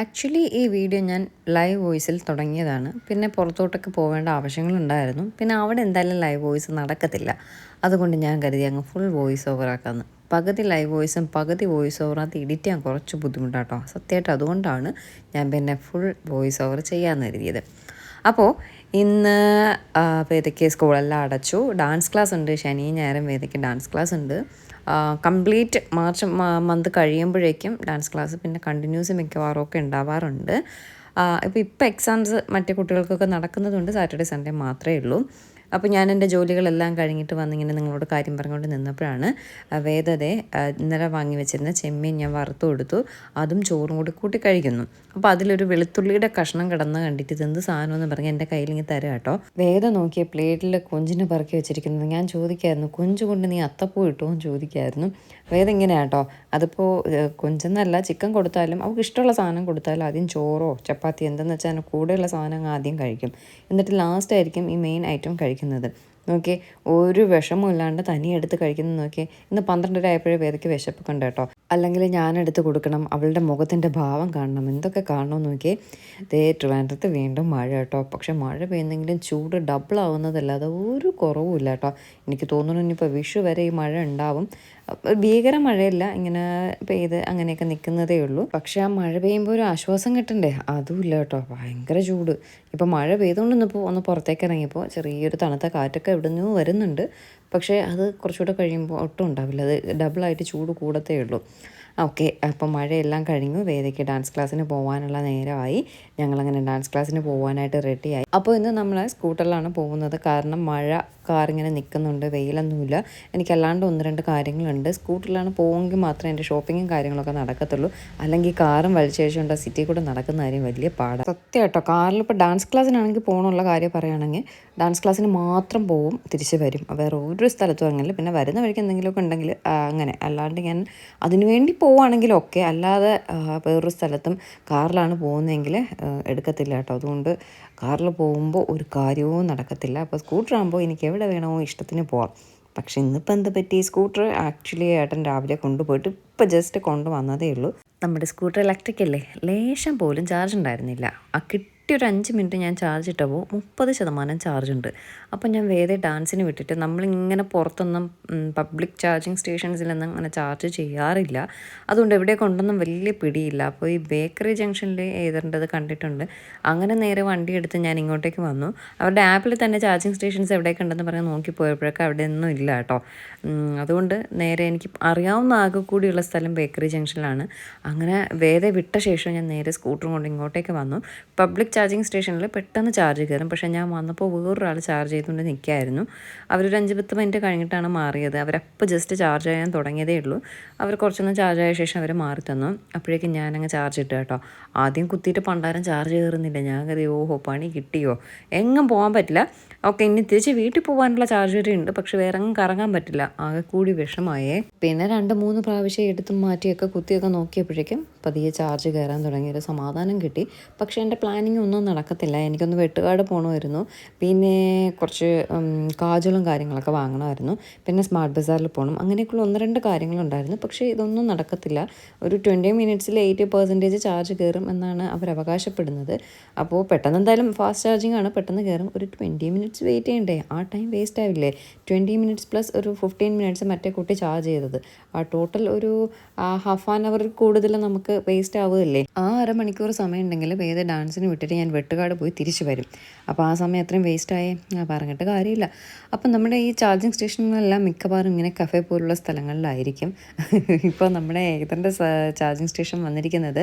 Actually ഈ video ഞാൻ live വോയിസിൽ തുടങ്ങിയതാണ്. പിന്നെ പുറത്തോട്ടൊക്കെ പോവേണ്ട ആവശ്യങ്ങളുണ്ടായിരുന്നു. പിന്നെ അവിടെ എന്തായാലും ലൈവ് വോയിസ് നടക്കത്തില്ല. അതുകൊണ്ട് ഞാൻ കരുതി അങ്ങ് ഫുൾ വോയിസ് ഓവർ ആക്കാമെന്ന്. പകുതി ലൈവ് വോയിസും പകുതി വോയിസ് ഓവറിനകത്ത് എഡിറ്റ് ചെയ്യാൻ കുറച്ച് ബുദ്ധിമുട്ടാട്ടോ. സത്യമായിട്ട് അതുകൊണ്ടാണ് ഞാൻ പിന്നെ ഫുൾ വോയിസ് ഓവർ ചെയ്യാമെന്ന് കരുതിയത്. അപ്പോൾ ഇന്ന് വേദയ്ക്ക് സ്കൂളെല്ലാം അടച്ചു. ഡാൻസ് ക്ലാസ് ഉണ്ട്. ശനിയും ഞായറും വേദയ്ക്ക് ഡാൻസ് ക്ലാസ് ഉണ്ട്. കംപ്ലീറ്റ് മാർച്ച് മന്ത് കഴിയുമ്പോഴേക്കും ഡാൻസ് ക്ലാസ് പിന്നെ കണ്ടിന്യൂസ് മിക്കവാറും ഒക്കെ ഉണ്ടാവാറുണ്ട്. ഇപ്പോൾ എക്സാംസ് മറ്റേ കുട്ടികൾക്കൊക്കെ നടക്കുന്നതുകൊണ്ട് സാറ്റർഡേ സൺഡേ മാത്രമേ ഉള്ളൂ. അപ്പോൾ ഞാൻ എൻ്റെ ജോലികളെല്ലാം കഴിഞ്ഞിട്ട് വന്നിങ്ങനെ നിങ്ങളോട് കാര്യം പറഞ്ഞുകൊണ്ട് നിന്നപ്പോഴാണ് വേദതെ ഇന്നലെ വാങ്ങി വെച്ചിരുന്ന ചെമ്മീൻ ഞാൻ വറുത്ത് കൊടുത്തു. അതും ചോറും കൂടി കൂട്ടി കഴിക്കുന്നു. അപ്പോൾ അതിലൊരു വെളുത്തുള്ളിയുടെ കഷ്ണം കിടന്ന് കണ്ടിട്ട് ഇതെന്ത് സാധനമെന്ന് പറഞ്ഞ് എൻ്റെ കയ്യിലിങ്ങനെ തരാം കേട്ടോ. വേദ നോക്കിയ പ്ലേറ്റിൽ കൊഞ്ചിനെ പറക്കി വെച്ചിരിക്കുന്നത് ഞാൻ ചോദിക്കായിരുന്നു, കൊഞ്ച് കൊണ്ട് നീ അത്തപ്പൂ ഇട്ടോ എന്ന് ചോദിക്കായിരുന്നു. വേദ ഇങ്ങനെയാണ് കേട്ടോ. അതിപ്പോൾ കൊഞ്ചെന്നല്ല, ചിക്കൻ കൊടുത്താലും അവൾക്ക് ഇഷ്ടമുള്ള സാധനം കൊടുത്താലും ആദ്യം ചോറോ ചപ്പാത്തി എന്തെന്ന് വെച്ചാൽ അതിന് കൂടെയുള്ള സാധനം ആദ്യം കഴിക്കും. എന്നിട്ട് ലാസ്റ്റ് ആയിരിക്കും ഈ മെയിൻ ഐറ്റം കഴിക്കുന്നത്. നോക്കിയേ, ഒരു വിഷമവും ഇല്ലാണ്ട് തനിയെടുത്ത് കഴിക്കുന്നത് നോക്കിയേ. ഇന്ന് 12:30 ആയപ്പോഴേ വേദയ്ക്ക് വിശപ്പ് കണ്ടു കേട്ടോ. അല്ലെങ്കിൽ ഞാനെടുത്ത് കൊടുക്കണം, അവളുടെ മുഖത്തിൻ്റെ ഭാവം കാണണം, എന്തൊക്കെ കാണണമെന്ന് നോക്കിയേ. ട്രിവാൻഡ്രത്ത് വീണ്ടും മഴ കേട്ടോ. പക്ഷെ മഴ പെയ്യുന്നെങ്കിലും ചൂട് ഡബിൾ ആവുന്നതല്ലാതെ ഒരു കുറവുമില്ല കേട്ടോ. എനിക്ക് തോന്നുന്നു ഇനിയിപ്പോൾ വിഷു വരെ ഈ മഴ ഉണ്ടാവും. ഭീകര മഴയല്ല, ഇങ്ങനെ പെയ്ത് അങ്ങനെയൊക്കെ നിൽക്കുന്നതേ ഉള്ളൂ. പക്ഷെ ആ മഴ പെയ്യുമ്പോൾ ഒരു ആശ്വാസം കിട്ടണ്ടേ, അതുമില്ല കേട്ടോ. ഭയങ്കര ചൂട്. ഇപ്പോൾ മഴ പെയ്തുകൊണ്ടിരുന്നപ്പോൾ ഒന്ന് പുറത്തേക്ക് ഇറങ്ങിയപ്പോൾ ചെറിയൊരു തണുത്ത കാറ്റൊക്കെ എവിടെ നിന്നോ വരുന്നുണ്ട്. പക്ഷേ അത് കുറച്ചുകൂടെ കഴിയുമ്പോൾ ഒട്ടും ഉണ്ടാവില്ല, അത് ഡബിളായിട്ട് ചൂട് കൂടത്തേ ഉള്ളൂ. ഓക്കെ, അപ്പോൾ മഴയെല്ലാം കഴിഞ്ഞു. വേദയ്ക്ക് ഡാൻസ് ക്ലാസ്സിന് പോകാനുള്ള നേരമായി. ഞങ്ങളങ്ങനെ ഡാൻസ് ക്ലാസ്സിന് പോകാനായിട്ട് റെഡിയായി. അപ്പോൾ ഇന്ന് നമ്മൾ സ്കൂട്ടറിലാണ് പോകുന്നത്. കാരണം മഴ കാറിങ്ങനെ നിൽക്കുന്നുണ്ട്, വെയിലൊന്നുമില്ല. എനിക്കല്ലാണ്ട് 1-2 കാര്യങ്ങളുണ്ട്. സ്കൂട്ടറിലാണ് പോകുമെങ്കിൽ മാത്രമേ എൻ്റെ ഷോപ്പിങ്ങും കാര്യങ്ങളൊക്കെ നടക്കത്തുള്ളൂ. അല്ലെങ്കിൽ കാറും വലിച്ചഴിച്ചുകൊണ്ട് സിറ്റി കൂടെ നടക്കുന്ന കാര്യം വലിയ പാടാണ്. സത്യം കേട്ടോ. കാറിൽ ഇപ്പോൾ ഡാൻസ് ക്ലാസ്സിനാണെങ്കിൽ പോകണമുള്ള കാര്യം പറയുകയാണെങ്കിൽ ഡാൻസ് ക്ലാസ്സിന് മാത്രം പോവും, തിരിച്ച് വരും. വേറെ ഒരു സ്ഥലത്തും അങ്ങനെ. പിന്നെ വരുന്ന വഴിക്ക് എന്തെങ്കിലുമൊക്കെ ഉണ്ടെങ്കിൽ അങ്ങനെ. അല്ലാണ്ട് ഞാൻ അതിനുവേണ്ടി പോവുകയാണെങ്കിലും ഒക്കെ, അല്ലാതെ വേറൊരു സ്ഥലത്തും കാറിലാണ് പോകുന്നതെങ്കിൽ എടുക്കത്തില്ല കേട്ടോ. അതുകൊണ്ട് കാറിൽ പോകുമ്പോൾ ഒരു കാര്യവും നടക്കത്തില്ല. അപ്പോൾ സ്കൂട്ടറാകുമ്പോൾ എനിക്ക് എവിടെ വേണമോ ഇഷ്ടത്തിന് പോവാം. പക്ഷെ ഇന്നിപ്പോൾ എന്ത് പറ്റി, സ്കൂട്ടർ ആക്ച്വലി ഏട്ടൻ രാവിലെ കൊണ്ടുപോയിട്ട് ഇപ്പോൾ ജസ്റ്റ് കൊണ്ടുവന്നതേ ഉള്ളൂ. നമ്മുടെ സ്കൂട്ടർ ഇലക്ട്രിക് അല്ലേ, ലേശം പോലും ചാർജ് ഉണ്ടായിരുന്നില്ല. ഒരു 5 മിനിറ്റ് ഞാൻ ചാർജ് ഇട്ടപ്പോൾ 30% ചാർജ് ഉണ്ട്. അപ്പം ഞാൻ വേറെ ഡാൻസിന് വിട്ടിട്ട് നമ്മളിങ്ങനെ പുറത്തൊന്നും പബ്ലിക് ചാർജിങ് സ്റ്റേഷൻസിലൊന്നും അങ്ങനെ ചാർജ് ചെയ്യാറില്ല. അതുകൊണ്ട് എവിടെ കൊണ്ടൊന്നും വലിയ പിടിയില്ല. അപ്പോൾ ഈ ബേക്കറി ജംഗ്ഷനിൽ എഴുതേണ്ടത് കണ്ടിട്ടുണ്ട്. അങ്ങനെ നേരെ വണ്ടി എടുത്ത് ഞാൻ ഇങ്ങോട്ടേക്ക് വന്നു. അവരുടെ ആപ്പിൽ തന്നെ ചാർജിങ് സ്റ്റേഷൻസ് എവിടെയൊക്കെ ഉണ്ടെന്ന് പറഞ്ഞ് നോക്കിപ്പോയപ്പോഴൊക്കെ അവിടെ ഒന്നും ഇല്ല കേട്ടോ. അതുകൊണ്ട് നേരെ എനിക്ക് അറിയാവുന്ന ആകെ കൂടിയുള്ള സ്ഥലം ബേക്കറി ജംഗ്ഷനിലാണ്. അങ്ങനെ വേറെ വിട്ട ശേഷം ഞാൻ നേരെ സ്കൂട്ടറും കൊണ്ട് ഇങ്ങോട്ടേക്ക് വന്നു. പബ്ലിക് ചാർജിങ് സ്റ്റേഷനിൽ പെട്ടെന്ന് ചാർജ് കയറും. പക്ഷേ ഞാൻ വന്നപ്പോൾ വേറൊരാൾ ചാർജ് ചെയ്തുകൊണ്ട് നിൽക്കുകയായിരുന്നു. അവരൊരു 5-10 മിനിറ്റ് കഴിഞ്ഞിട്ടാണ് മാറിയത്. അവരപ്പോൾ ജസ്റ്റ് ചാർജ് ചെയ്യാൻ തുടങ്ങിയതേ ഉള്ളൂ. അവർ കുറച്ചൊന്നും ചാർജ് ആയ ശേഷം അവർ മാറി തന്നു. അപ്പോഴേക്കും ഞാനങ്ങ് ചാർജ് ഇട്ടു കേട്ടോ. ആദ്യം കുത്തിയിട്ട് പണ്ടാരം ചാർജ് കയറുന്നില്ല. ഞാൻ കരുതി ഓഹോ പണി കിട്ടിയോ, എങ്ങും പോകാൻ പറ്റില്ല. ഓക്കെ, ഇനി തിരിച്ച് വീട്ടിൽ പോകാനുള്ള ചാർജ് വരെ ഉണ്ട്. പക്ഷെ വേറെ എങ്ങും കറങ്ങാൻ പറ്റില്ല. ആകെ കൂടി വിഷമായേ. പിന്നെ 2-3 പ്രാവശ്യം എടുത്തും മാറ്റിയൊക്കെ കുത്തിയൊക്കെ നോക്കിയപ്പോഴേക്കും പതിയെ ചാർജ് കയറാൻ തുടങ്ങിയൊരു സമാധാനം കിട്ടി. പക്ഷേ എൻ്റെ പ്ലാനിങ് ഒന്നും നടക്കത്തില്ല. എനിക്കൊന്ന് വെട്ടുകാട് പോകണമായിരുന്നു. പിന്നെ കുറച്ച് കാജലും കാര്യങ്ങളൊക്കെ വാങ്ങണമായിരുന്നു. പിന്നെ സ്മാർട്ട് ബസാറിൽ പോകണം. അങ്ങനെയൊക്കെയുള്ള 1-2 കാര്യങ്ങളുണ്ടായിരുന്നു. പക്ഷേ ഇതൊന്നും നടക്കത്തില്ല. ഒരു 20 മിനിറ്റ്സിൽ 80% ചാർജ് കയറും എന്നാണ് അവർ അവകാശപ്പെടുന്നത്. അപ്പോൾ പെട്ടെന്ന് എന്തായാലും ഫാസ്റ്റ് ചാർജിങ് ആണ്, പെട്ടെന്ന് കയറും. ഒരു 20 മിനിറ്റ്സ് വെയിറ്റ് ചെയ്യണ്ടേ, ആ ടൈം വേസ്റ്റ് ആവില്ലേ? 20 മിനിറ്റ്സ് പ്ലസ് ഒരു 15 മിനിറ്റ്സ് മറ്റേ കുട്ടി ചാർജ് ചെയ്തത്. ആ ടോട്ടൽ ഒരു ഹാഫ് ആൻ അവർ കൂടുതൽ നമുക്ക് വേസ്റ്റ് ആവുകയല്ലേ. ആ അരമണിക്കൂർ സമയം ഉണ്ടെങ്കിൽ വേറെ ഡാൻസിന് വിട്ടിട്ട് ഞാൻ വെട്ടുകാട് പോയി തിരിച്ചു വരും. അപ്പോൾ ആ സമയം അത്രയും വേസ്റ്റായേ, പറഞ്ഞിട്ട് കാര്യമില്ല. അപ്പം നമ്മുടെ ഈ ചാർജിങ് സ്റ്റേഷനുകളെല്ലാം മിക്കവാറും ഇങ്ങനെ കഫേ പോലുള്ള സ്ഥലങ്ങളിലായിരിക്കും. ഇപ്പോൾ നമ്മുടെ ഏകദേശം ചാർജിങ് സ്റ്റേഷൻ വന്നിരിക്കുന്നത്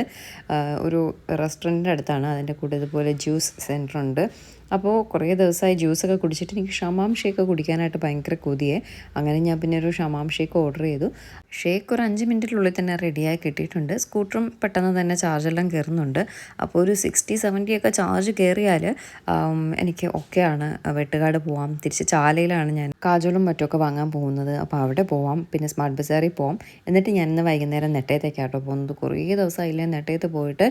ഒരു റെസ്റ്റോറൻറ്റിൻ്റെ അടുത്താണ്. അതിൻ്റെ കൂടെ ഇതുപോലെ ജ്യൂസ് സെൻറ്റർ ഉണ്ട്. അപ്പോൾ കുറേ ദിവസമായി ജ്യൂസൊക്കെ കുടിച്ചിട്ട് എനിക്ക് ഷമാം ഷേക്ക് കുടിക്കാനായിട്ട് ഭയങ്കര കൊതിയെ. അങ്ങനെ ഞാൻ പിന്നെ ഒരു ഷമാം ഷേക്ക് ഓർഡർ ചെയ്തു. ഷേക്ക് ഒരു 5 മിനിറ്റിനുള്ളിൽ തന്നെ റെഡിയായി കിട്ടിയിട്ടുണ്ട്. സ്കൂട്ടറും പെട്ടെന്ന് തന്നെ ചാർജെല്ലാം കയറുന്നുണ്ട്. അപ്പോൾ ഒരു 60-70 ഒക്കെ ചാർജ് കയറിയാൽ എനിക്ക് ഓക്കെയാണ്. വെട്ടുകാട് പോവാം. തിരിച്ച് ചാലയിലാണ് ഞാൻ കാജലും മറ്റുമൊക്കെ വാങ്ങാൻ പോകുന്നത്. അപ്പോൾ അവിടെ പോവാം. പിന്നെ സ്മാർട്ട് ബസാറിൽ പോവാം. എന്നിട്ട് ഞാൻ ഇന്ന് വൈകുന്നേരം നെട്ടയത്തേക്കാട്ടോ പോകുന്നത്. കുറേ ദിവസമായില്ലേ നെട്ടയത്ത് പോയിട്ട്.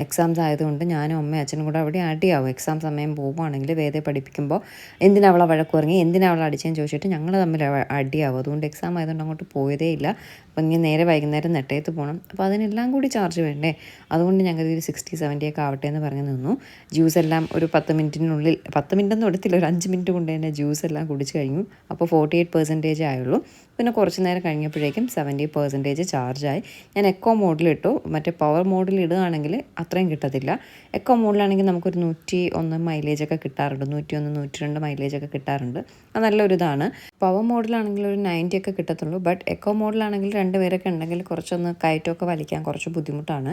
എക്സാംസ് ആയതുകൊണ്ട് ഞാനും അമ്മയും അച്ഛനും കൂടെ അവിടെ ആഡ് ചെയ്യാവും. എക്സാം സമയം പോവുകയാണെങ്കിൽ വേദയെ പഠിപ്പിക്കുമ്പോൾ എന്തിനാ അവളെ വഴക്ക് പറഞ്ഞ് എന്തിനാ അവളെ അടിച്ചതെന്ന് ചോദിച്ചിട്ട് ഞങ്ങൾ തമ്മിൽ അടിയാവും. അതുകൊണ്ട് എക്സാം ആയതുകൊണ്ട് അങ്ങോട്ട് പോയതേ ഇല്ല. അപ്പം ഇങ്ങനെ നേരെ വൈകുന്നേരം നെട്ടയത്ത് പോകണം. അപ്പോൾ അതിനെല്ലാം കൂടി ചാർജ് വേണ്ടേ? അതുകൊണ്ട് ഞങ്ങൾ ഒരു 60-70 ഒക്കെ ആവട്ടെ എന്ന് പറഞ്ഞ് നിന്നു. ജ്യൂസ് എല്ലാം ഒരു 10 മിനിറ്റിനുള്ളിൽ 10 മിനിറ്റൊന്നും എടുത്തില്ല, ഒരു 5 മിനിറ്റ് കൊണ്ട് തന്നെ ജ്യൂസ് എല്ലാം കുടിച്ച് കഴിഞ്ഞു. അപ്പോൾ 48% ആയുള്ളൂ. പിന്നെ കുറച്ച് നേരം കഴിഞ്ഞപ്പോഴേക്കും 70% ചാർജായി. ഞാൻ എക്കോ മോഡിലിട്ടു. മറ്റേ പവർ മോഡിൽ ഇടുകയാണെങ്കിൽ അത്രയും കിട്ടത്തില്ല. എക്കോ മോഡിലാണെങ്കിൽ നമുക്കൊരു 101 മൈലേജൊക്കെ കിട്ടാറുണ്ട്, 101-102 മൈലേജൊക്കെ കിട്ടാറുണ്ട്. അത് നല്ലൊരിതാണ്. പവർ മോഡിലാണെങ്കിൽ ഒരു 90 ഒക്കെ കിട്ടത്തുള്ളൂ. ബട്ട് എക്കോ മോഡിലാണെങ്കിൽ 2 പേരൊക്കെ ഉണ്ടെങ്കിൽ കുറച്ചൊന്ന് കയറ്റമൊക്കെ വലിക്കാൻ കുറച്ച് ബുദ്ധിമുട്ടാണ്.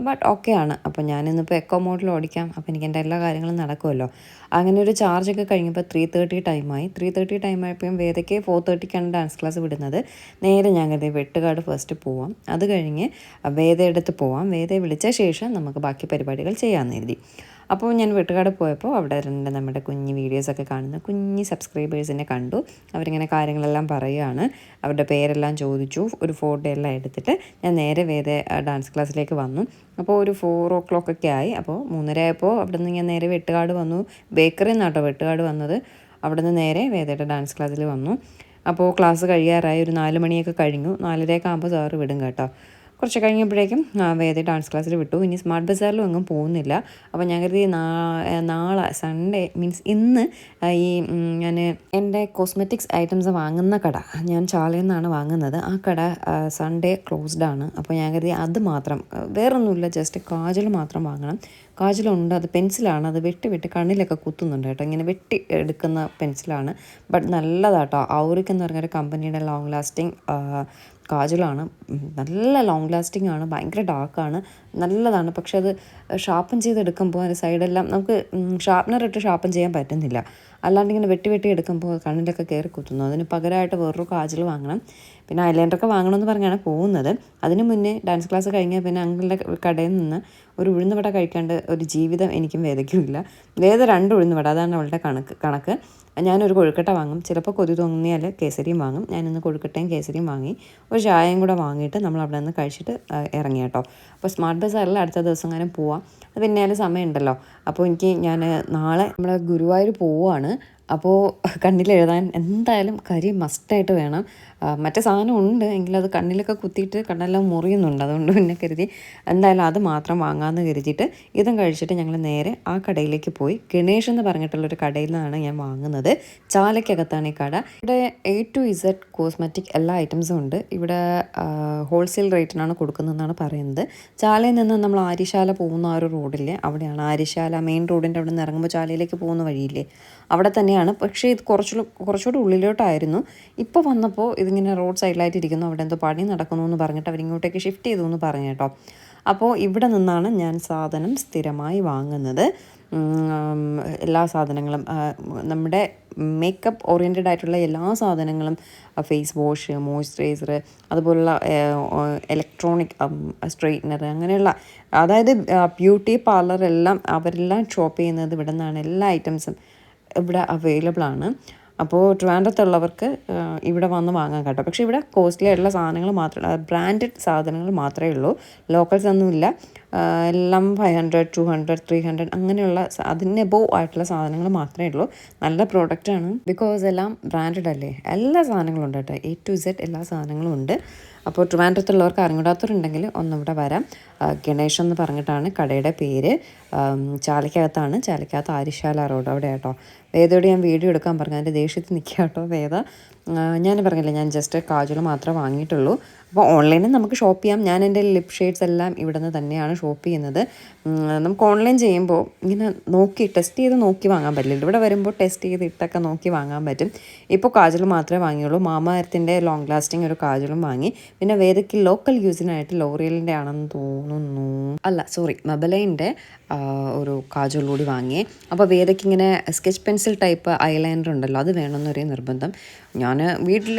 ബട്ട് ഓക്കെ ആണ്. അപ്പോൾ ഞാനിന്നിപ്പോൾ എക്കോ മോഡിൽ ഓടിക്കാം. അപ്പോൾ എനിക്ക് എൻ്റെ എല്ലാ കാര്യങ്ങളും നടക്കുമല്ലോ. അങ്ങനെ ഒരു ചാർജൊക്കെ കഴിഞ്ഞപ്പോൾ 3:30 ടൈമായി. 3:30 ടൈമായപ്പോഴും വേദയ്ക്ക് 4:30ക്കാണ് ഡാൻസ് ക്ലാസ് വിടുന്നത്. നേരെ ഞാൻ കരുതി വെട്ടുകാട് ഫസ്റ്റ് പോവാം, അത് കഴിഞ്ഞ് വേദയുടെ അടുത്ത് പോവാം. വേദയെ വിളിച്ച ശേഷം നമുക്ക് ബാക്കി പരിപാടികൾ ചെയ്യാമെന്ന് കരുതി. അപ്പോൾ ഞാൻ വെട്ടുകാട് പോയപ്പോൾ അവിടെ നമ്മുടെ കുഞ്ഞ് വീഡിയോസൊക്കെ കാണുന്ന കുഞ്ഞ് സബ്സ്ക്രൈബേഴ്സിനെ കണ്ടു. അവരിങ്ങനെ കാര്യങ്ങളെല്ലാം പറയുകയാണ്. അവരുടെ പേരെല്ലാം ചോദിച്ചു. ഒരു ഫോട്ടോ എല്ലാം എടുത്തിട്ട് ഞാൻ നേരെ വേദ ഡാൻസ് ക്ലാസ്സിലേക്ക് വന്നു. അപ്പോൾ ഒരു 4 o'clock ഒക്കെ ആയി. അപ്പോൾ 3:30 ആയപ്പോൾ അവിടെ നിന്ന് ഞാൻ നേരെ വെട്ടുകാട് വന്നു. ബേക്കറിയിൽ നിന്നാട്ടോ വെട്ടുകാട് വന്നത്. അവിടെ നിന്ന് നേരെ വേദയുടെ ഡാൻസ് ക്ലാസ്സിൽ വന്നു. അപ്പോൾ ക്ലാസ് കഴിയാറായി. ഒരു 4 മണിയൊക്കെ കഴിഞ്ഞു. 4:30 ആകുമ്പോൾ സാറ് വിടും കേട്ടോ. കുറച്ച് കഴിഞ്ഞപ്പോഴേക്കും വേദ ഡാൻസ് ക്ലാസ്സിൽ വിട്ടു. ഇനി സ്മാർട്ട് ബസാറിലും ഒന്നും പോകുന്നില്ല. അപ്പോൾ ഞാൻ കരുതി നാളെ സൺഡേ മീൻസ് ഇന്ന് ഈ ഞാൻ എൻ്റെ കോസ്മെറ്റിക്സ് ഐറ്റംസ് വാങ്ങുന്ന കട ഞാൻ ചാലയിൽ നിന്നാണ് വാങ്ങുന്നത്. ആ കട സൺഡേ ക്ലോസ്ഡ് ആണ്. അപ്പോൾ ഞാൻ കരുതി അത് മാത്രം, വേറൊന്നുമില്ല, ജസ്റ്റ് കാജൽ മാത്രം വാങ്ങണം. കാജലുണ്ട്, അത് പെൻസിലാണ്. അത് വെട്ടി കണ്ണിലൊക്കെ കുത്തുന്നുണ്ട് കേട്ടോ. ഇങ്ങനെ വെട്ടി എടുക്കുന്ന പെൻസിലാണ്. ബട്ട് നല്ലതാട്ടോ. ഔറിക് എന്ന് പറഞ്ഞൊരു കമ്പനിയുടെ ലോങ് ലാസ്റ്റിംഗ് കാജലാണ്. നല്ല ലോങ് ലാസ്റ്റിംഗ് ആണ്. ഭയങ്കര ഡാർക്കാണ്, നല്ലതാണ്. പക്ഷെ അത് ഷാർപ്പൻ ചെയ്തെടുക്കുമ്പോൾ അതിൻ്റെ സൈഡെല്ലാം നമുക്ക് ഷാർപ്പനർ ഇട്ട് ഷാർപ്പൻ ചെയ്യാൻ പറ്റുന്നില്ല. അല്ലാണ്ട് ഇങ്ങനെ വെട്ടി എടുക്കുമ്പോൾ കണ്ണിലൊക്കെ കയറി കുത്തുന്നു. അതിന് പകരമായിട്ട് വേറൊരു കാജൽ വാങ്ങണം. പിന്നെ ഐലൈനറൊക്കെ വാങ്ങണമെന്ന് പറഞ്ഞാണ് പോകുന്നത്. അതിന് മുന്നേ ഡാൻസ് ക്ലാസ് കഴിഞ്ഞാൽ പിന്നെ അങ്കിളുടെ കടയിൽ നിന്ന് ഒരു ഉഴുന്നുവട കഴിക്കാണ്ട് ഒരു ജീവിതം എനിക്കും വേദയ്ക്കുമില്ല. വേദ 2 ഉഴുന്നുവട, അതാണ് അവളുടെ കണക്ക്. ഞാനൊരു കൊഴുക്കട്ട വാങ്ങും. ചിലപ്പോൾ കൊതി തോന്നിയാൽ കേസരിയും വാങ്ങും. ഞാനിന്ന് കൊഴുക്കട്ടയും കേസരിയും വാങ്ങി. ഒരു ചായയും കൂടെ വാങ്ങിയിട്ട് നമ്മൾ അവിടെ നിന്ന് കഴിച്ചിട്ട് ഇറങ്ങി കേട്ടോ. അപ്പോൾ സ്മാർട്ട് ബസാറിൽ അടുത്ത ദിവസം അങ്ങനെ പോവാം. അത് പിന്നാലും സമയമുണ്ടല്ലോ. അപ്പോൾ ഞാൻ നാളെ നമ്മൾ ഗുരുവായൂർ പോവുകയാണ്. അപ്പോൾ കണ്ണിലെഴുതാൻ എന്തായാലും കരി മസ്റ്റായിട്ട് വേണം. മറ്റേ സാധനം ഉണ്ട് എങ്കിലും അത് കണ്ണിലൊക്കെ കുത്തിയിട്ട് കണ്ണെല്ലാം മുറിയുന്നുണ്ട്. അതുകൊണ്ട് പിന്നെ കരുതി എന്തായാലും അത് മാത്രം വാങ്ങാമെന്ന് കരുതിയിട്ട് ഇതും കഴിച്ചിട്ട് ഞങ്ങൾ നേരെ ആ കടയിലേക്ക് പോയി. ഗണേഷ് എന്ന് പറഞ്ഞിട്ടുള്ളൊരു കടയിൽ നിന്നാണ് ഞാൻ വാങ്ങുന്നത്. ചാലയ്ക്കകത്താണ് ഈ കട. ഇവിടെ A to Z കോസ്മെറ്റിക് എല്ലാ ഐറ്റംസും ഉണ്ട്. ഇവിടെ ഹോൾസെയിൽ റേറ്റിനാണ് കൊടുക്കുന്നതെന്നാണ് പറയുന്നത്. ചാലയിൽ നിന്ന് നമ്മൾ ആര്യശാല പോകുന്ന ആ ഒരു റോഡില്ലേ, അവിടെയാണ്. ആര്യശാല മെയിൻ റോഡിൻ്റെ അവിടെ നിന്ന് ഇറങ്ങുമ്പോൾ ചാലയിലേക്ക് പോകുന്ന വഴിയില്ലേ, അവിടെ തന്നെയാണ്. പക്ഷേ ഇത് കുറച്ചുകൂടി ഉള്ളിലോട്ടായിരുന്നു. ഇപ്പോൾ വന്നപ്പോൾ ഇതിങ്ങനെ റോഡ് സൈഡിലായിട്ടിരിക്കുന്നു. അവിടെ എന്തോ പണി നടക്കുന്നു എന്ന് പറഞ്ഞിട്ട് അവരിങ്ങോട്ടേക്ക് ഷിഫ്റ്റ് ചെയ്തു എന്ന് പറഞ്ഞു കേട്ടോ. അപ്പോൾ ഇവിടെ നിന്നാണ് ഞാൻ സാധനം സ്ഥിരമായി വാങ്ങുന്നത്. എല്ലാ സാധനങ്ങളും നമ്മുടെ മേക്കപ്പ് ഓറിയൻറ്റഡ് ആയിട്ടുള്ള എല്ലാ സാധനങ്ങളും, ഫേസ് വാഷ്, മോയ്സ്ചറൈസർ, അതുപോലുള്ള ഇലക്ട്രോണിക് സ്ട്രെയിറ്റ്നർ, അങ്ങനെയുള്ള അതായത് ബ്യൂട്ടി പാർലർ എല്ലാം അവരെല്ലാം ഷോപ്പ് ചെയ്യുന്നത് ഇവിടെ നിന്നാണ്. എല്ലാ ഐറ്റംസും ഇവിടെ അവൈലബിൾ ആണ്. അപ്പോൾ ട്രിവാൻഡ്രത്തുള്ളവർക്ക് ഇവിടെ വന്ന് വാങ്ങാൻ കേട്ടോ. പക്ഷേ ഇവിടെ കോസ്റ്റ്ലി ആയിട്ടുള്ള സാധനങ്ങൾ മാത്രമേ, ബ്രാൻഡഡ് സാധനങ്ങൾ മാത്രമേ ഉള്ളൂ. ലോക്കൽസ് ഒന്നുമില്ല. എല്ലാം 500, 200, 300 അങ്ങനെയുള്ള അതിന് എബോവ് ആയിട്ടുള്ള സാധനങ്ങൾ മാത്രമേ ഉള്ളൂ. നല്ല പ്രോഡക്റ്റാണ്. ബിക്കോസ് എല്ലാം ബ്രാൻഡഡ് അല്ലേ. എല്ലാ സാധനങ്ങളും ഉണ്ട് കേട്ടോ. A to Z എല്ലാ സാധനങ്ങളും ഉണ്ട്. അപ്പോൾ ട്രിവാൻഡ്രത്തുള്ളവർക്ക് അറിഞ്ഞൂടാത്തവരുണ്ടെങ്കിൽ ഒന്നിവിടെ വരാം. ഗണേഷ് എന്ന് പറഞ്ഞിട്ടാണ് കടയുടെ പേര്. ചാലയ്ക്കകത്താണ്. ചാലയ്ക്കകത്ത് ആര്യശാല റോഡ് അവിടെ കേട്ടോ. വേദയോട് ഞാൻ വീഡിയോ എടുക്കാൻ പറഞ്ഞു. അതിൻ്റെ ദേഷ്യത്തിൽ നിൽക്കുക കേട്ടോ വേദ. ഞാൻ പറഞ്ഞില്ലേ, ഞാൻ ജസ്റ്റ് കാജൽ മാത്രമേ വാങ്ങിയിട്ടുള്ളൂ. അപ്പോൾ ഓൺലൈനിൽ നമുക്ക് ഷോപ്പ് ചെയ്യാം. ഞാൻ എൻ്റെ ലിപ് ഷെയ്ഡ്സ് എല്ലാം ഇവിടെ നിന്ന് തന്നെയാണ് ഷോപ്പ് ചെയ്യുന്നത്. നമുക്ക് ഓൺലൈൻ ചെയ്യുമ്പോൾ ഇങ്ങനെ ടെസ്റ്റ് ചെയ്ത് നോക്കി വാങ്ങാൻ പറ്റില്ല. ഇവിടെ വരുമ്പോൾ ടെസ്റ്റ് ചെയ്ത് ഇട്ടൊക്കെ നോക്കി വാങ്ങാൻ പറ്റും. ഇപ്പോൾ കാജൽ മാത്രമേ വാങ്ങിയുള്ളൂ. മാമാ എർത്തിൻ്റെ ലോങ് ലാസ്റ്റിംഗ് ഒരു കാജലും വാങ്ങി. പിന്നെ വേദയ്ക്ക് ലോക്കൽ യൂസിനായിട്ട് ലോറിയലിൻ്റെ ആണെന്ന് തോന്നുന്നു, അല്ല സോറി മബലൈൻ്റെ ഒരു കാജൽ കൂടി വാങ്ങിയേ. അപ്പോൾ വേദയ്ക്ക് ഇങ്ങനെ സ്കെച്ച് പെൻസിൽ ടൈപ്പ് ഐലൈനർ ഉണ്ടല്ലോ, അത് വേണമെന്നൊരു നിർബന്ധം. ഞാൻ വീട്ടിൽ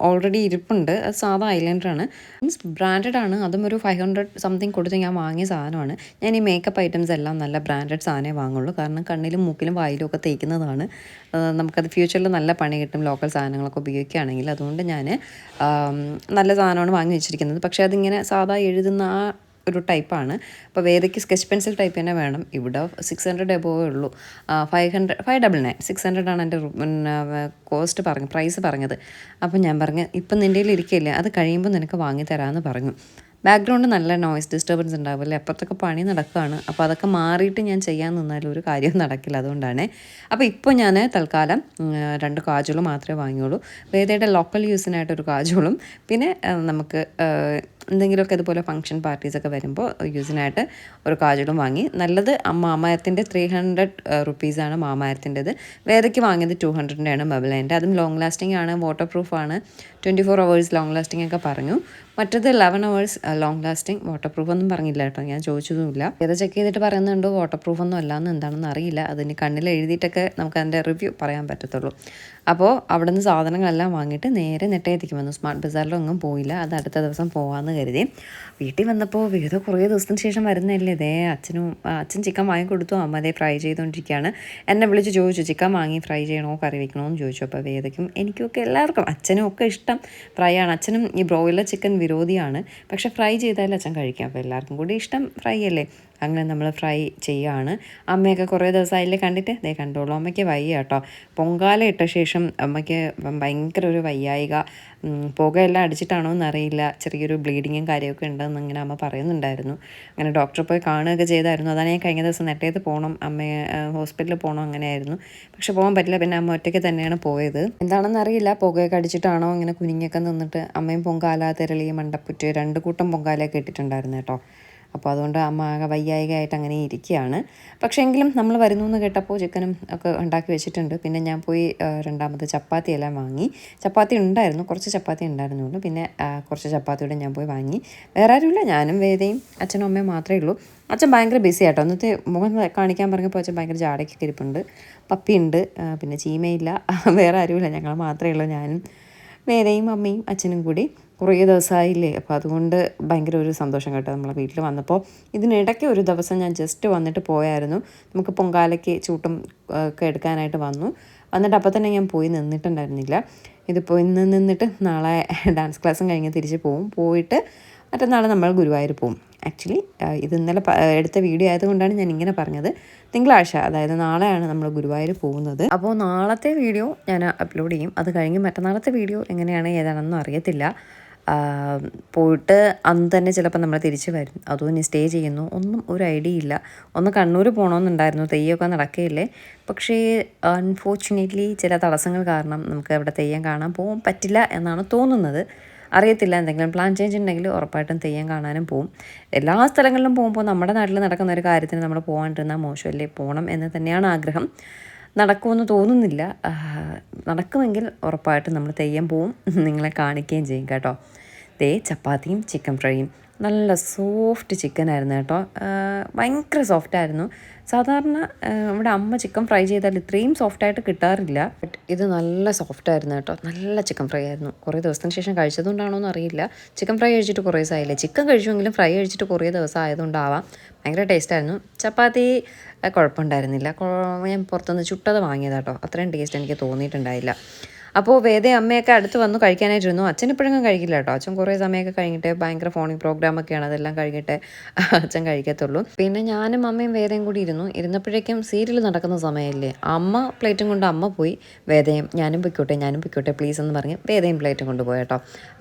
ഓൾറെഡി ഇരിപ്പുണ്ട്. അത് സാധാ ഐലൈനറാണ്, മീൻസ് ബ്രാൻഡഡ് ആണ്. അതും ഒരു 500 സംതിങ് കൊടുത്ത് ഞാൻ വാങ്ങിയ സാധനമാണ്. ഞാൻ ഈ മേക്കപ്പ് ഐറ്റംസ് എല്ലാം നല്ല ബ്രാൻഡഡ് സാധനമേ വാങ്ങുള്ളൂ. കാരണം കണ്ണിലും മൂക്കിലും വായിലും ഒക്കെ തേക്കുന്നതാണ്. നമുക്കത് ഫ്യൂച്ചറിൽ നല്ല പണി കിട്ടും ലോക്കൽ സാധനങ്ങളൊക്കെ ഉപയോഗിക്കുകയാണെങ്കിൽ. അതുകൊണ്ട് ഞാൻ നല്ല സാധനമാണ് വാങ്ങി വെച്ചിരിക്കുന്നത്. പക്ഷേ അതിങ്ങനെ സാധാ എഴുതുന്ന ആ ഒരു ടൈപ്പാണ്. അപ്പോൾ വേദയ്ക്ക് സ്കെച്ച് പെൻസിൽ ടൈപ്പ് തന്നെ വേണം. ഇവിടെ 600 എബോവേ ഉള്ളൂ. 599 600 ആണ് എൻ്റെ പ്രൈസ് പറഞ്ഞത്. അപ്പം ഞാൻ പറഞ്ഞു ഇപ്പം നിൻ്റെ കയ്യിൽ ഇരിക്കില്ലേ, അത് കഴിയുമ്പോൾ നിനക്ക് വാങ്ങിത്തരാമെന്ന് പറഞ്ഞു. ബാക്ക്ഗ്രൗണ്ട് നല്ല നോയ്സ് ഡിസ്റ്റർബൻസ് ഉണ്ടാവില്ലേ, അപ്പുറത്തൊക്കെ പണി നടക്കുകയാണ്. അപ്പോൾ അതൊക്കെ മാറിയിട്ട് ഞാൻ ചെയ്യാൻ നിന്നാലും ഒരു കാര്യവും നടക്കില്ല, അതുകൊണ്ടാണ്. അപ്പോൾ ഇപ്പോൾ ഞാൻ തൽക്കാലം 2 കാജുകൾ മാത്രമേ വാങ്ങിയുള്ളൂ. വേദയുടെ ലോക്കൽ യൂസിനായിട്ടൊരു കാജുകളും പിന്നെ നമുക്ക് എന്തെങ്കിലുമൊക്കെ ഇതുപോലെ ഫംഗ്ഷൻ പാർട്ടീസൊക്കെ വരുമ്പോൾ യൂസിനായിട്ട് ഒരു കാജുകളും വാങ്ങി. നല്ലത് മാമായത്തിൻ്റെ 300 റുപ്പീസാണ് മാമായത്തിൻ്റെത്. വേദയ്ക്ക് വാങ്ങിയത് 200-ൻ്റെ മെബിലൈൻ്റെ. അതും ലോങ് ലാസ്റ്റിംഗ് ആണ്, വാട്ടർ പ്രൂഫാണ്, 24 hours ലോങ് ലാസ്റ്റിംഗ് ഒക്കെ പറഞ്ഞു. മറ്റത് 11 hours long lasting, water proof ഒന്നും പറഞ്ഞില്ല കേട്ടോ, ഞാൻ ചോദിച്ചതുമില്ല. ഏത് ചെക്ക് ചെയ്തിട്ട് പറയുന്നുണ്ട് വാട്ടർ പ്രൂഫ് ഒന്നും അല്ലാന്ന്, എന്താണെന്ന് അറിയില്ല. അതിന് കണ്ണിൽ എഴുതിയിട്ടൊക്കെ നമുക്ക് അതിൻ്റെ റിവ്യൂ പറയാൻ പറ്റത്തുള്ളൂ. അപ്പോൾ അവിടെ നിന്ന് സാധനങ്ങളെല്ലാം വാങ്ങിയിട്ട് നേരെ നെട്ടയത്തേക്ക് വന്നു. സ്മാർട്ട് ബസാറിലൊന്നും പോയില്ല, അത് അടുത്ത ദിവസം പോകാമെന്ന് കരുതി. വീട്ടിൽ വന്നപ്പോൾ വേദ കുറേ ദിവസത്തിന് ശേഷം വരുന്നതല്ലേ, അച്ഛൻ ചിക്കൻ വാങ്ങിക്കൊടുത്തു, അമ്മ അതേ ഫ്രൈ ചെയ്തുകൊണ്ടിരിക്കുകയാണ്. എന്നെ വിളിച്ച് ചോദിച്ചു ചിക്കൻ വാങ്ങി ഫ്രൈ ചെയ്യണോ കറി വയ്ക്കണോ എന്ന് ചോദിച്ചു. അപ്പോൾ വേദയ്ക്കും എനിക്കൊക്കെ എല്ലാവർക്കും അച്ഛനും ഒക്കെ ഇഷ്ടം ഫ്രൈ ആണ്. അച്ഛനും ഈ ബ്രോയിലർ ചിക്കൻ വിരോധിയാണ്, പക്ഷേ ഫ്രൈ ചെയ്താലും അച്ഛൻ കഴിക്കാം. അപ്പോൾ എല്ലാവർക്കും കൂടി ഇഷ്ടം ഫ്രൈ അല്ലേ, അങ്ങനെ നമ്മൾ ഫ്രൈ ചെയ്യുകയാണ്. അമ്മയൊക്കെ കുറേ ദിവസമായില്ലേ കണ്ടിട്ട്, കണ്ടോളൂ. അമ്മയ്ക്ക് വയ്യ കേട്ടോ, പൊങ്കാല ഇട്ട ശേഷം അമ്മയ്ക്ക് ഭയങ്കര ഒരു വയ്യായിക, പുകയെല്ലാം അടിച്ചിട്ടാണോ എന്നറിയില്ല, ചെറിയൊരു ബ്ലീഡിങ്ങും കാര്യമൊക്കെ ഉണ്ടെന്ന് ഇങ്ങനെ അമ്മ പറയുന്നുണ്ടായിരുന്നു. അങ്ങനെ ഡോക്ടറെ പോയി കാണുകയൊക്കെ ചെയ്തായിരുന്നു. അതാണ് ഞാൻ കഴിഞ്ഞ ദിവസം നെട്ടയത്ത് പോകണം, അമ്മയെ ഹോസ്പിറ്റലിൽ പോകണം അങ്ങനെയായിരുന്നു. പക്ഷെ പോകാൻ പറ്റില്ല, പിന്നെ അമ്മ ഒറ്റയ്ക്ക് തന്നെയാണ് പോയത്. എന്താണെന്ന് അറിയില്ല, പുകയൊക്കെ അടിച്ചിട്ടാണോ ഇങ്ങനെ കുനിഞ്ഞൊക്കെ നിന്നിട്ട്. അമ്മയും പൊങ്കാല, തെരളി, മണ്ടപ്പുറ്റ് 2 കൂട്ടം പൊങ്കാലയൊക്കെ ഇട്ടിട്ടുണ്ടായിരുന്നു കേട്ടോ. അപ്പോൾ അതുകൊണ്ട് അമ്മ ആകെ വയ്യായികയായിട്ട് അങ്ങനെ ഇരിക്കുകയാണ്. പക്ഷേ എങ്കിലും നമ്മൾ വരുന്നു എന്ന് കേട്ടപ്പോൾ ചിക്കനും ഒക്കെ ഉണ്ടാക്കി വെച്ചിട്ടുണ്ട്. പിന്നെ ഞാൻ പോയി രണ്ടാമത് ചപ്പാത്തി എല്ലാം വാങ്ങി. ചപ്പാത്തി ഉണ്ടായിരുന്നു, കുറച്ച് ചപ്പാത്തി ഉണ്ടായിരുന്നുള്ളൂ. പിന്നെ കുറച്ച് ചപ്പാത്തിയുടെ ഞാൻ പോയി വാങ്ങി. വേറെ ആരുമില്ല, ഞാനും വേദയും അച്ഛനും അമ്മയും മാത്രമേ ഉള്ളൂ. അച്ഛൻ ഭയങ്കര ബിസി ആട്ടോ, ഇന്നത്തെ മുഖം കാണിക്കാൻ പറഞ്ഞപ്പോൾ അച്ഛൻ ഭയങ്കര ജാടയ്ക്കൊക്കെ ഇരിപ്പുണ്ട്. പപ്പിയുണ്ട്, പിന്നെ ചീമയില്ല, വേറെ ആരുമില്ല, ഞങ്ങൾ മാത്രമേ ഉള്ളൂ, ഞാനും വേദയും അമ്മയും അച്ഛനും കൂടി. കുറേ ദിവസമായില്ലേ, അപ്പോൾ അതുകൊണ്ട് ഭയങ്കര ഒരു സന്തോഷം കേട്ടോ നമ്മളെ വീട്ടിൽ വന്നപ്പോൾ. ഇതിനിടയ്ക്ക് ഒരു ദിവസം ഞാൻ ജസ്റ്റ് വന്നിട്ട് പോയായിരുന്നു, നമുക്ക് പൊങ്കാലയ്ക്ക് ചൂട്ടും ഒക്കെ എടുക്കാനായിട്ട് വന്നിട്ട് അപ്പോൾ തന്നെ ഞാൻ പോയി നിന്നിട്ടുണ്ടായിരുന്നില്ല. ഇതിപ്പോൾ ഇന്ന് നിന്നിട്ട് നാളെ ഡാൻസ് ക്ലാസ്സും കഴിഞ്ഞ് തിരിച്ച് പോയിട്ട് മറ്റന്നാൾ നമ്മൾ ഗുരുവായൂർ പോവും. ആക്ച്വലി ഇത് ഇന്നലെ എടുത്ത വീഡിയോ ആയതുകൊണ്ടാണ് ഞാൻ ഇങ്ങനെ പറഞ്ഞത്. തിങ്കളാഴ്ച, അതായത് നാളെയാണ് നമ്മൾ ഗുരുവായൂർ പോകുന്നത്. അപ്പോൾ നാളത്തെ വീഡിയോ ഞാൻ അപ്ലോഡ് ചെയ്യും. അത് കഴിഞ്ഞ് മറ്റന്നാളത്തെ വീഡിയോ എങ്ങനെയാണ് ഏതാണെന്നും അറിയത്തില്ല. പോയിട്ട് അന്ന് തന്നെ ചിലപ്പോൾ നമ്മൾ തിരിച്ച് വരും, അതോ ഇനി സ്റ്റേ ചെയ്യുന്നു, ഒന്നും ഒരു ഐഡിയ ഇല്ല. ഒന്ന് കണ്ണൂർ പോകണമെന്നുണ്ടായിരുന്നു, തെയ്യമൊക്കെ നടക്കുകയില്ലേ. പക്ഷേ അൺഫോർച്ചുനേറ്റ്ലി ചില തടസ്സങ്ങൾ കാരണം നമുക്ക് അവിടെ തെയ്യം കാണാൻ പോകാൻ പറ്റില്ല എന്നാണ് തോന്നുന്നത്. അറിയത്തില്ല, എന്തെങ്കിലും പ്ലാൻ ചേഞ്ച് ഉണ്ടെങ്കിൽ ഉറപ്പായിട്ടും തെയ്യം കാണാനും പോവും. എല്ലാ സ്ഥലങ്ങളിലും പോകുമ്പോൾ നമ്മുടെ നാട്ടിൽ നടക്കുന്ന ഒരു കാര്യത്തിന് നമ്മൾ പോകാണ്ടിരുന്നാൽ മോശമല്ലേ, പോകണം എന്ന് തന്നെയാണ് ആഗ്രഹം. നടക്കുമെന്ന് തോന്നുന്നില്ല. നടക്കുമെങ്കിൽ ഉറപ്പായിട്ടും നമ്മൾ തെയ്യം പോവും, നിങ്ങളെ കാണിക്കുകയും ചെയ്യും കേട്ടോ. ചപ്പാത്തിയും ചിക്കൻ ഫ്രൈയും നല്ല സോഫ്റ്റ് ചിക്കനായിരുന്നു കേട്ടോ, ഭയങ്കര സോഫ്റ്റായിരുന്നു. സാധാരണ ഇവിടെ അമ്മ ചിക്കൻ ഫ്രൈ ചെയ്താൽ ഇത്രയും സോഫ്റ്റായിട്ട് കിട്ടാറില്ല. ബട്ട് ഇത് നല്ല സോഫ്റ്റായിരുന്നു കേട്ടോ, നല്ല ചിക്കൻ ഫ്രൈ ആയിരുന്നു. കുറേ ദിവസത്തിന് ശേഷം കഴിച്ചതുകൊണ്ടാണോ എന്ന് അറിയില്ല, ചിക്കൻ ഫ്രൈ കഴിച്ചിട്ട് കുറേ ദിവസമായില്ലേ. ചിക്കൻ കഴിച്ചുവെങ്കിലും ഫ്രൈ കഴിച്ചിട്ട് കുറേ ദിവസം ആയതുകൊണ്ടാവാം, ഭയങ്കര ടേസ്റ്റായിരുന്നു. ചപ്പാത്തി കുഴപ്പമുണ്ടായിരുന്നില്ല, ഞാൻ പുറത്തുനിന്ന് ചുട്ടത് വാങ്ങിയതാട്ടോ, അത്രയും ടേസ്റ്റ് എനിക്ക് തോന്നിയിട്ടുണ്ടായില്ല. അപ്പോൾ വേദ അമ്മയൊക്കെ അടുത്ത് വന്നു കഴിക്കാനായിട്ടിരുന്നു. അച്ഛൻ ഇപ്പോഴൊന്നും കഴിക്കില്ല കേട്ടോ, അച്ഛൻ കുറേ സമയമൊക്കെ കഴിഞ്ഞിട്ട് ഭയങ്കര ഫോണിൽ പ്രോഗ്രാമൊക്കെയാണ്, അതെല്ലാം കഴിഞ്ഞിട്ട് അച്ഛൻ കഴിക്കത്തുള്ളൂ. പിന്നെ ഞാനും അമ്മയും വേദയും കൂടി ഇരുന്നപ്പോഴേക്കും സീരിയൽ നടക്കുന്ന സമയമല്ലേ. അമ്മ പ്ലേറ്റും കൊണ്ട് അമ്മ പോയി, വേദയും ഞാനും പൊയ്ക്കോട്ടെ പ്ലീസ് എന്ന് പറഞ്ഞ് വേദയും പ്ലേറ്റും കൊണ്ടുപോയി കേട്ടോ.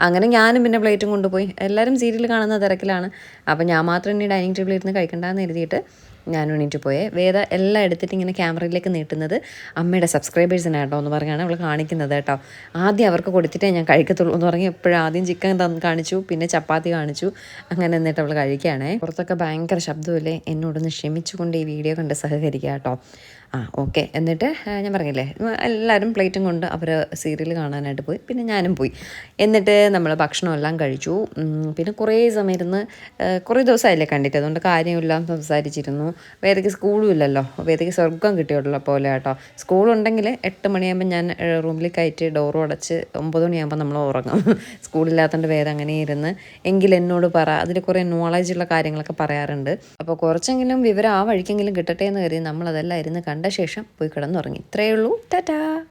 അങ്ങനെ ഞാനും പിന്നെ പ്ലേറ്റും കൊണ്ടുപോയി. എല്ലാവരും സീരിയൽ കാണുന്ന തിരക്കിലാണ്. അപ്പോൾ ഞാൻ മാത്രം ഇനി ഡൈനിങ് ടേബിളിൽ ഇരുന്ന് കഴിക്കണ്ടെന്ന് എഴുതിയിട്ട് ഞാൻ എണീറ്റ് പോയേ. വേദ എല്ലാം എടുത്തിട്ട് ഇങ്ങനെ ക്യാമറയിലേക്ക് നീട്ടുന്നത് അമ്മയുടെ സബ്സ്ക്രൈബേഴ്സിനാട്ടോ എന്ന് പറഞ്ഞാണ് അവൾ കാണിക്കുന്നത് കേട്ടോ. ആദ്യം അവർക്ക് കൊടുത്തിട്ടേ ഞാൻ കഴിക്കത്തുള്ളൂ എന്ന് പറഞ്ഞ് എപ്പോഴും ആദ്യം ചിക്കൻ കാണിച്ചു, പിന്നെ ചപ്പാത്തി കാണിച്ചു, അങ്ങനെ എന്നിട്ട് അവൾ കഴിക്കുകയാണേ. പുറത്തൊക്കെ ഭയങ്കര ശബ്ദമില്ലേ, എന്നോടൊന്ന് ക്ഷമിച്ചുകൊണ്ട് ഈ വീഡിയോ കണ്ട് സഹകരിക്കുക കേട്ടോ. ഓക്കെ. എന്നിട്ട് ഞാൻ പറഞ്ഞില്ലേ, എല്ലാവരും പ്ലേറ്റും കൊണ്ട് അവർ സീരിയൽ കാണാനായിട്ട് പോയി, പിന്നെ ഞാനും പോയി. എന്നിട്ട് നമ്മൾ ഭക്ഷണമെല്ലാം കഴിച്ചു. പിന്നെ കുറേ സമയം ഇരുന്ന്, കുറേ ദിവസമായില്ലേ കണ്ടിട്ട്, അതുകൊണ്ട് കാര്യമെല്ലാം സംസാരിച്ചിരുന്നു. വേദയ്ക്ക് സ്കൂളും ഇല്ലല്ലോ, വേദയ്ക്ക് സ്വർഗം കിട്ടിയുള്ള പോലെ കേട്ടോ. സ്കൂളുണ്ടെങ്കിൽ 8 മണിയാകുമ്പോൾ ഞാൻ റൂമിൽ കയറ്റി ഡോറും അടച്ച് 9 മണിയാകുമ്പോൾ നമ്മൾ ഉറങ്ങും. സ്കൂളില്ലാത്തതുകൊണ്ട് വേദ അങ്ങനെ ഇരുന്ന് എങ്കിൽ എന്നോട് പറ, അതിൽ കുറേ നോളജുള്ള കാര്യങ്ങളൊക്കെ പറയാറുണ്ട്. അപ്പോൾ കുറച്ചെങ്കിലും വിവരം ആ വഴിക്കെങ്കിലും കിട്ടട്ടെ എന്ന് കരുതി നമ്മളതെല്ലാം ഇരുന്ന് കണ്ട ശേഷം പോയി കിടന്നുറങ്ങി. ഇത്രയേ ഉള്ളൂ. ടാറ്റാ.